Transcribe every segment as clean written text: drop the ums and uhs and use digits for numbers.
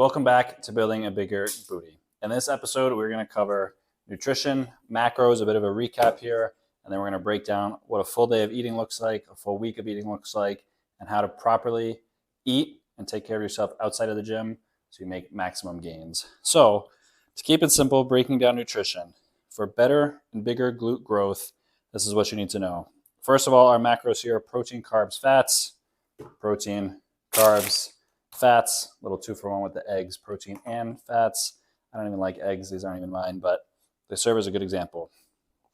Welcome back to Building a Bigger Booty. In this episode, we're going to cover nutrition, macros, a bit of a recap here, and then we're going to break down what a full day of eating looks like, a full week of eating looks like, and how to properly eat and take care of yourself outside of the gym so you make maximum gains. So, to keep it simple, breaking down nutrition. For better and bigger glute growth, this is what you need to know. First of all, our macros here are protein, carbs, fats. Protein, carbs, fats, little 2-for-1 with the eggs, protein and fats. I don't even like eggs, these aren't even mine, but they serve as a good example.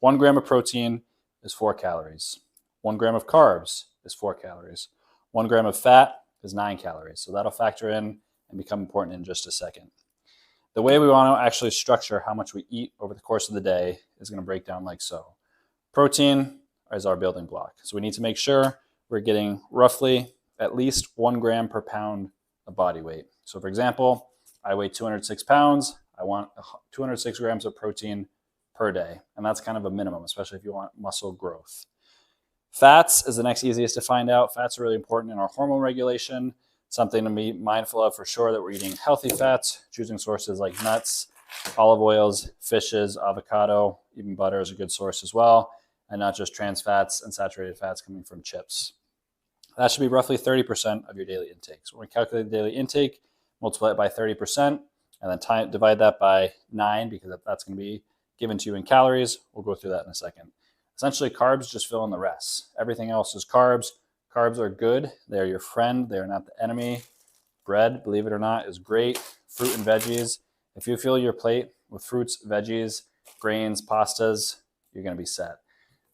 1 gram of protein is 4 calories. 1 gram of carbs is 4 calories. 1 gram of fat is 9 calories. So that'll factor in and become important in just a second. The way we want to actually structure how much we eat over the course of the day is going to break down like so. Protein is our building block. So we need to make sure we're getting roughly at least 1 gram per pound of body weight. So for example, I weigh 206 pounds. I want 206 grams of protein per day. And that's kind of a minimum, especially if you want muscle growth. Fats is the next easiest to find out. Fats are really important in our hormone regulation. Something to be mindful of for sure, that we're eating healthy fats, choosing sources like nuts, olive oils, fishes, avocado, even butter is a good source as well, and not just trans fats and saturated fats coming from chips. That should be roughly 30% of your daily intake. So when we calculate the daily intake, multiply it by 30%, and then divide that by 9, because that's going to be given to you in calories. We'll go through that in a second. Essentially, carbs just fill in the rest. Everything else is carbs. Carbs are good. They're your friend. They're not the enemy. Bread, believe it or not, is great. Fruit and veggies. If you fill your plate with fruits, veggies, grains, pastas, you're going to be set.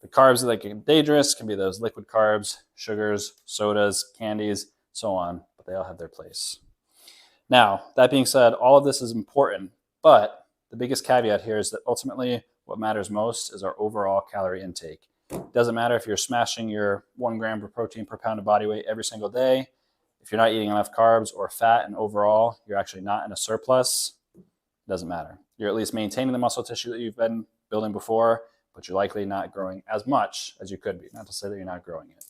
The carbs that get dangerous can be those liquid carbs, sugars, sodas, candies, so on, but they all have their place. Now, that being said, all of this is important, but the biggest caveat here is that ultimately what matters most is our overall calorie intake. It doesn't matter if you're smashing your 1 gram of protein per pound of body weight every single day. If you're not eating enough carbs or fat and overall you're actually not in a surplus, it doesn't matter. You're at least maintaining the muscle tissue that you've been building before, but you're likely not growing as much as you could be. Not to say that you're not growing it.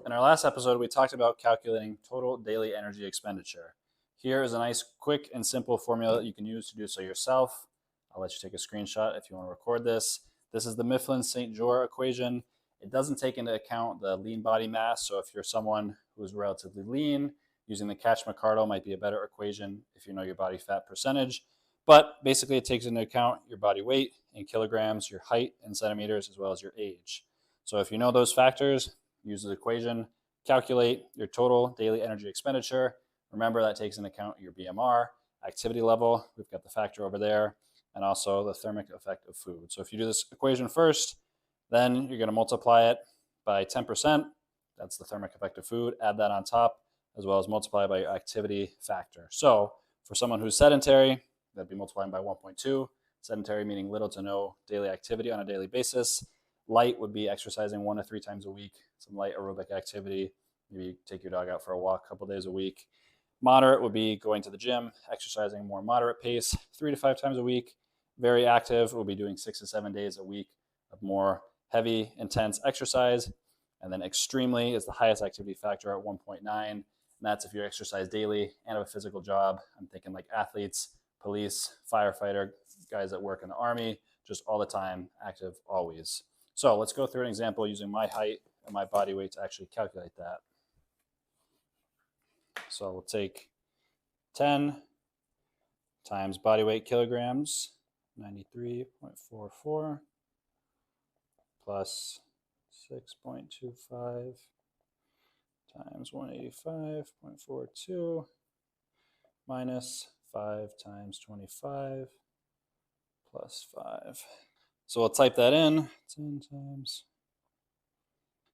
In our last episode, we talked about calculating total daily energy expenditure. Here is a nice, quick, and simple formula that you can use to do so yourself. I'll let you take a screenshot if you want to record this. This is the Mifflin-St. Jean equation. It doesn't take into account the lean body mass, so if you're someone who is relatively lean, using the Catch-McCardle might be a better equation if you know your body fat percentage. But basically, it takes into account your body weight in kilograms, your height in centimeters, as well as your age. So if you know those factors, use the equation, calculate your total daily energy expenditure. Remember, that takes into account your BMR, activity level. We've got the factor over there, and also the thermic effect of food. So if you do this equation first, then you're going to multiply it by 10%. That's the thermic effect of food. Add that on top, as well as multiply by your activity factor. So for someone who's sedentary, that'd be multiplying by 1.2. Sedentary meaning little to no daily activity on a daily basis. Light would be exercising 1 to 3 times a week, some light aerobic activity. Maybe take your dog out for a walk a couple days a week. Moderate would be going to the gym, exercising more moderate pace 3 to 5 times a week. Very active will be doing 6 to 7 days a week of more heavy, intense exercise. And then extremely is the highest activity factor at 1.9. And that's if you exercise daily and have a physical job. I'm thinking like athletes, police, firefighter, guys that work in the army, just all the time, active always. So let's go through an example using my height and my body weight to actually calculate that. So we'll take 10 times body weight kilograms, 93.44, plus 6.25 times 185.42 minus 5 times 25 plus 5. So we'll type that in, 10 times.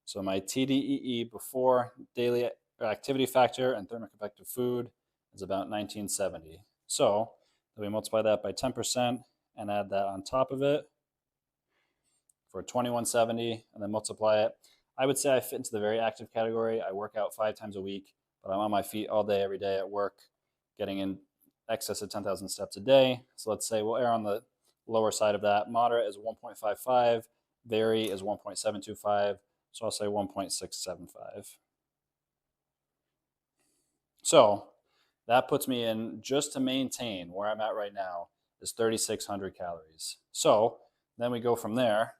So my TDEE before daily activity factor and thermic effect of food is about 1970. So we multiply that by 10% and add that on top of it for 2170, and then multiply it. I would say I fit into the very active category. I work out 5 times a week, but I'm on my feet all day, every day at work, getting in excess of 10,000 steps a day. So let's say we'll err on the lower side of that. Moderate is 1.55. Very is 1.725. So I'll say 1.675. So That puts me in, just to maintain where I'm at right now, is 3,600 calories. So then we go from there.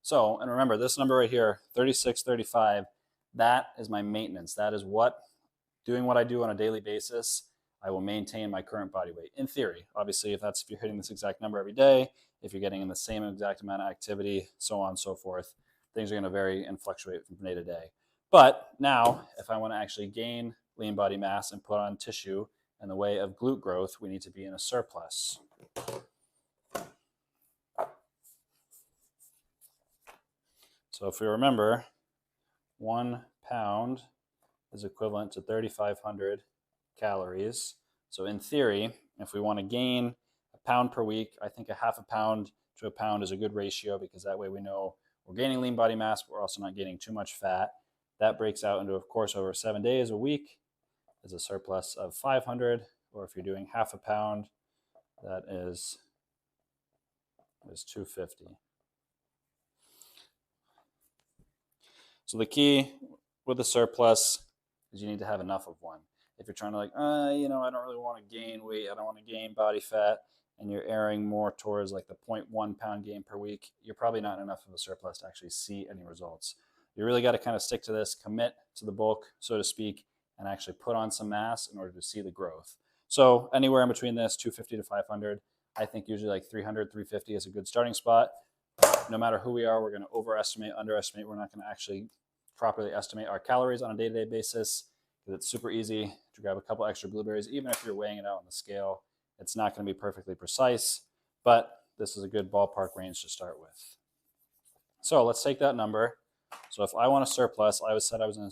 So, and remember this number right here, 3635, that is my maintenance. That is what, doing what I do on a daily basis, I will maintain my current body weight. In theory, obviously, if you're hitting this exact number every day, if you're getting in the same exact amount of activity, so on and so forth, things are going to vary and fluctuate from day to day. But now, if I want to actually gain lean body mass and put on tissue in the way of glute growth, we need to be in a surplus. So if we remember, 1 pound is equivalent to 3,500 calories. So in theory, if we want to gain a pound per week, I think a half a pound to a pound is a good ratio, because that way we know we're gaining lean body mass, but we're also not gaining too much fat. That breaks out into, of course, over 7 days, a week is a surplus of 500, or if you're doing half a pound, that is 250. So the key with the surplus is you need to have enough of one. If you're trying to I don't really want to gain weight, I don't want to gain body fat, and you're erring more towards like the 0.1 pound gain per week, you're probably not enough of a surplus to actually see any results. You really got to kind of stick to this, commit to the bulk, so to speak, and actually put on some mass in order to see the growth. So anywhere in between this, 250 to 500, I think usually like 300, 350 is a good starting spot. No matter who we are, we're going to overestimate, underestimate. We're not going to actually properly estimate our calories on a day-to-day basis, because it's super easy to grab a couple extra blueberries. Even if you're weighing it out on the scale, it's not going to be perfectly precise, but this is a good ballpark range to start with. So let's take that number. So if I want a surplus, I said I was in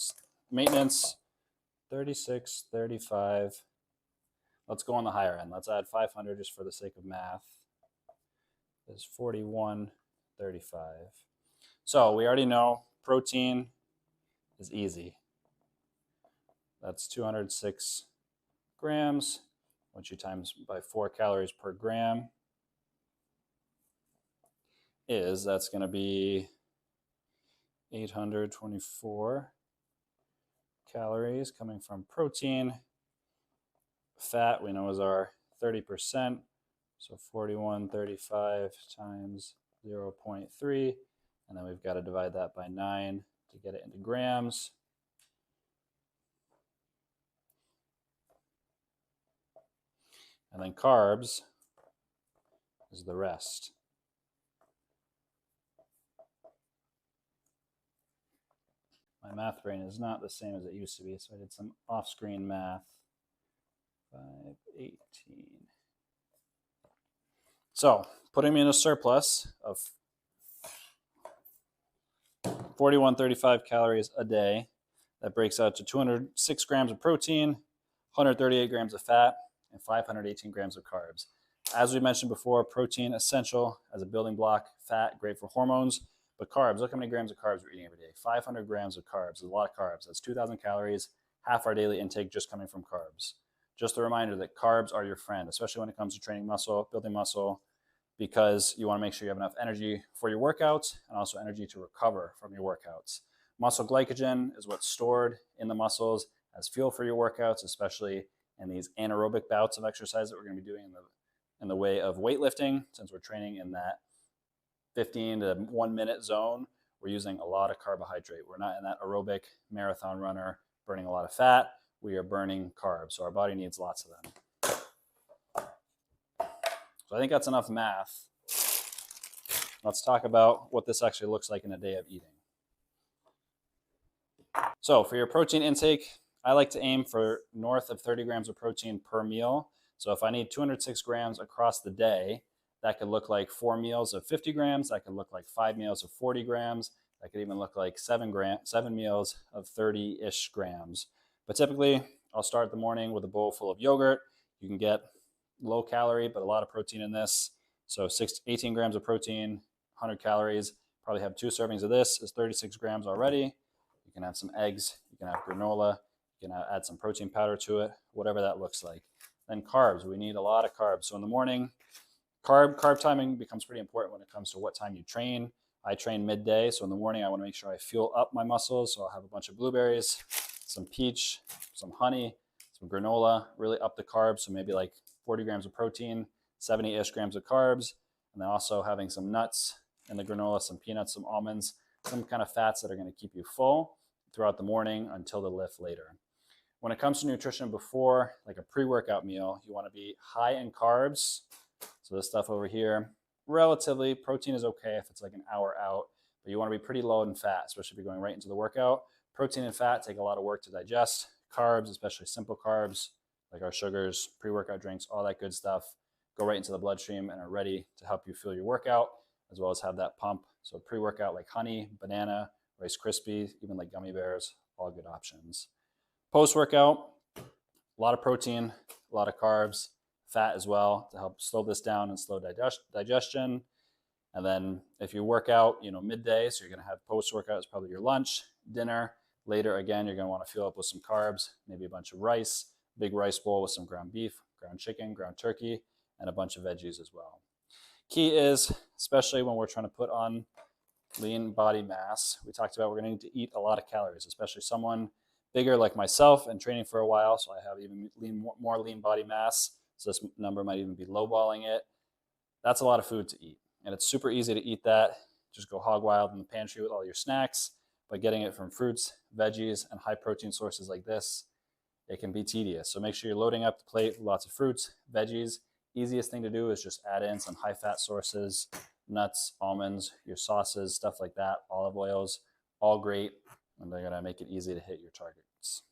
maintenance, 36, 35. Let's go on the higher end. Let's add 500 just for the sake of math. Is 41, 35. So we already know protein is easy. That's 206 grams. Once you times by 4 calories per gram, that's going to be 824 calories coming from protein. Fat we know is our 30%. So 4135 times 0.3. And then we've got to divide that by 9 to get it into grams. And then carbs is the rest. My math brain is not the same as it used to be, so I did some off-screen math. 518. So putting me in a surplus of 4135 calories a day, that breaks out to 206 grams of protein, 138 grams of fat, and 518 grams of carbs. As we mentioned before, protein essential as a building block, fat great for hormones, but carbs, look how many grams of carbs we're eating every day. 500 grams of carbs is a lot of carbs. That's 2,000 calories, half our daily intake just coming from carbs. Just a reminder that carbs are your friend, especially when it comes to training muscle, building muscle, because you want to make sure you have enough energy for your workouts and also energy to recover from your workouts. Muscle glycogen is what's stored in the muscles as fuel for your workouts, especially in these anaerobic bouts of exercise that we're going to be doing in the way of weightlifting. Since we're training in that 15 to 1 minute zone, we're using a lot of carbohydrate. We're not in that aerobic marathon runner burning a lot of fat. We are burning carbs, so our body needs lots of them. So I think that's enough math. Let's talk about what this actually looks like in a day of eating. So for your protein intake, I like to aim for north of 30 grams of protein per meal. So if I need 206 grams across the day, that could look like 4 meals of 50 grams. That could look like 5 meals of 40 grams. That could even look like 7 meals of 30-ish grams. But typically, I'll start the morning with a bowl full of yogurt. You can get low calorie, but a lot of protein in this. So 18 grams of protein, 100 calories. Probably have 2 servings of this. Is 36 grams already. You can add some eggs. You can have granola. You can add some protein powder to it, whatever that looks like. Then carbs. We need a lot of carbs. So in the morning, carb timing becomes pretty important when it comes to what time you train, I train midday, so in the morning I want to make sure I fuel up my muscles. So I'll have a bunch of blueberries, some peach, some honey, some granola, really up the carbs. So maybe like 40 grams of protein, 70-ish grams of carbs, and then also having some nuts in the granola, some peanuts, some almonds, some kind of fats that are going to keep you full throughout the morning until the lift later. When it comes to nutrition before, like a pre-workout meal, you want to be high in carbs. So this stuff over here, relatively, protein is okay if it's like an hour out, but you want to be pretty low in fat, especially if you're going right into the workout. Protein and fat take a lot of work to digest. Carbs, especially simple carbs, like our sugars, pre-workout drinks, all that good stuff, go right into the bloodstream and are ready to help you fuel your workout, as well as have that pump. So pre-workout like honey, banana, Rice Krispies, even like gummy bears, all good options. Post-workout, a lot of protein, a lot of carbs, fat as well to help slow this down and slow digestion. And then if you work out, midday, so you're going to have post-workout is probably your lunch, dinner. Later, again, you're going to want to fuel up with some carbs, maybe a bunch of rice, big rice bowl with some ground beef, ground chicken, ground turkey, and a bunch of veggies as well. Key is, especially when we're trying to put on lean body mass, we talked about we're going to need to eat a lot of calories, especially someone bigger like myself and training for a while, so I have even more lean body mass, so this number might even be lowballing it. That's a lot of food to eat, and it's super easy to eat that. Just go hog wild in the pantry with all your snacks, but getting it from fruits, veggies, and high protein sources like this, it can be tedious. So make sure you're loading up the plate with lots of fruits, veggies. Easiest thing to do is just add in some high fat sources, nuts, almonds, your sauces, stuff like that, olive oils, all great. And they're going to make it easy to hit your targets.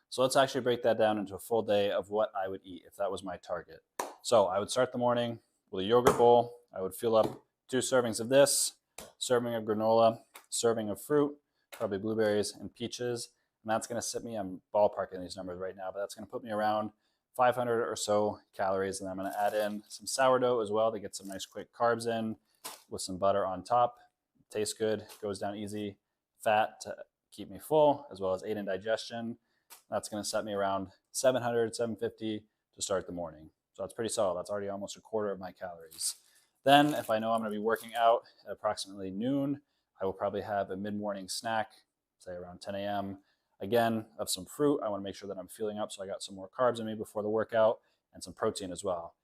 So let's actually break that down into a full day of what I would eat if that was my target. So I would start the morning with a yogurt bowl. I would fill up 2 servings of this, serving of granola, serving of fruit, probably blueberries and peaches. And that's going to sit me, I'm ballparking these numbers right now, but that's going to put me around 500 or so calories. And I'm going to add in some sourdough as well to get some nice quick carbs in with some butter on top. Tastes good, goes down easy, fat to keep me full, as well as aid in digestion. That's going to set me around 700, 750 to start the morning. So that's pretty solid. That's already almost a quarter of my calories. Then if I know I'm going to be working out at approximately noon, I will probably have a mid-morning snack, say around 10 a.m. Again, of some fruit. I want to make sure that I'm fueling up so I got some more carbs in me before the workout and some protein as well.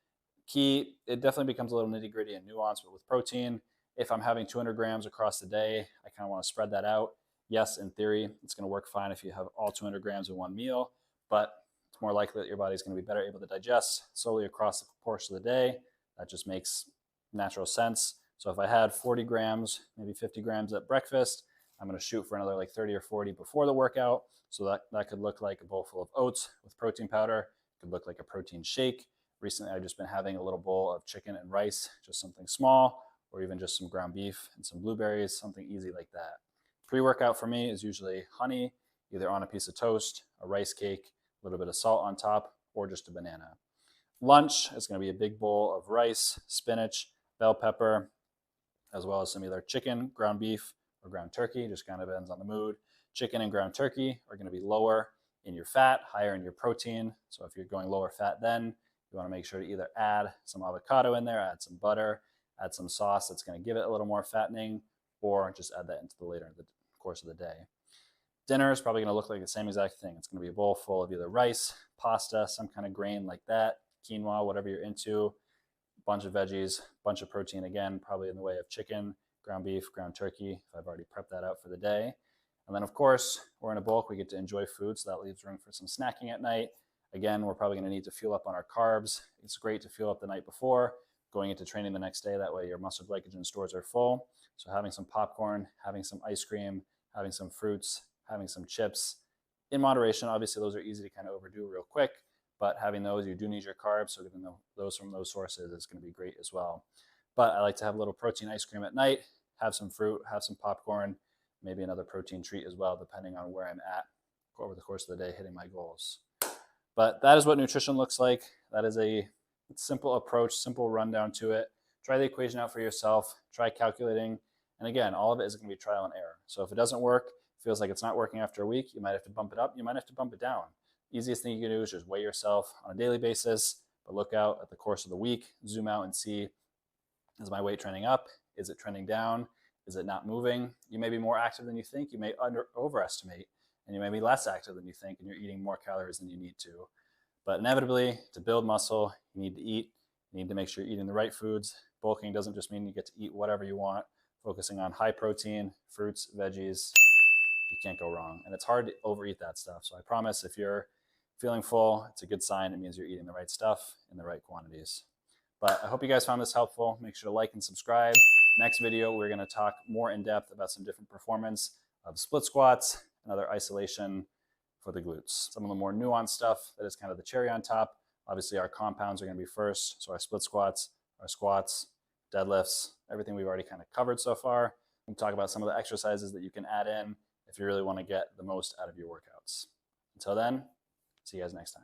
Key, it definitely becomes a little nitty-gritty and nuanced, but with protein, if I'm having 200 grams across the day, I kind of want to spread that out. Yes, in theory, it's going to work fine if you have all 200 grams in one meal, but it's more likely that your body's going to be better able to digest slowly across the course of the day. That just makes natural sense. So if I had 40 grams, maybe 50 grams at breakfast, I'm going to shoot for another like 30 or 40 before the workout. So that could look like a bowl full of oats with protein powder. It could look like a protein shake. Recently, I've just been having a little bowl of chicken and rice, just something small, or even just some ground beef and some blueberries, something easy like that. Pre-workout for me is usually honey, either on a piece of toast, a rice cake, a little bit of salt on top, or just a banana. Lunch is going to be a big bowl of rice, spinach, bell pepper, as well as some either chicken, ground beef, or ground turkey, just kind of depends on the mood. Chicken and ground turkey are going to be lower in your fat, higher in your protein. So if you're going lower fat, then you want to make sure to either add some avocado in there, add some butter, add some sauce that's going to give it a little more fattening, or just add that into the later in the course of the day. Dinner is probably going to look like the same exact thing. It's going to be a bowl full of either rice, pasta, some kind of grain like that, quinoa, whatever you're into, a bunch of veggies, bunch of protein, again, probably in the way of chicken, ground beef, ground turkey, if I've already prepped that out for the day. And then, of course, we're in a bulk. We get to enjoy food, so that leaves room for some snacking at night. Again, we're probably going to need to fuel up on our carbs. It's great to fuel up the night before, going into training the next day. That way your muscle glycogen stores are full. So having some popcorn, having some ice cream, having some fruits, having some chips in moderation. Obviously, those are easy to kind of overdo real quick, but having those, you do need your carbs. So getting those from those sources is going to be great as well. But I like to have a little protein ice cream at night, have some fruit, have some popcorn, maybe another protein treat as well, depending on where I'm at over the course of the day, hitting my goals. But that is what nutrition looks like. That is a simple approach, simple rundown to it. Try the equation out for yourself, try calculating. And again, all of it is going to be trial and error. So if it doesn't work, feels like it's not working after a week, you might have to bump it up, you might have to bump it down. Easiest thing you can do is just weigh yourself on a daily basis, but look out at the course of the week, zoom out and see Is my weight trending up? Is it trending down? Is it not moving? You may be more active than you think. You may overestimate, and you may be less active than you think, and you're eating more calories than you need to. But inevitably, to build muscle, you need to eat. You need to make sure you're eating the right foods. Bulking doesn't just mean you get to eat whatever you want. Focusing on high protein, fruits, veggies, you can't go wrong. And it's hard to overeat that stuff. So I promise if you're feeling full, it's a good sign. It means you're eating the right stuff in the right quantities. But I hope you guys found this helpful. Make sure to like and subscribe. Next video, we're going to talk more in depth about some different performance of split squats and other isolation for the glutes. Some of the more nuanced stuff that is kind of the cherry on top. Obviously, our compounds are going to be first. So our split squats, our squats, deadlifts, everything we've already kind of covered so far. We'll talk about some of the exercises that you can add in if you really want to get the most out of your workouts. Until then, see you guys next time.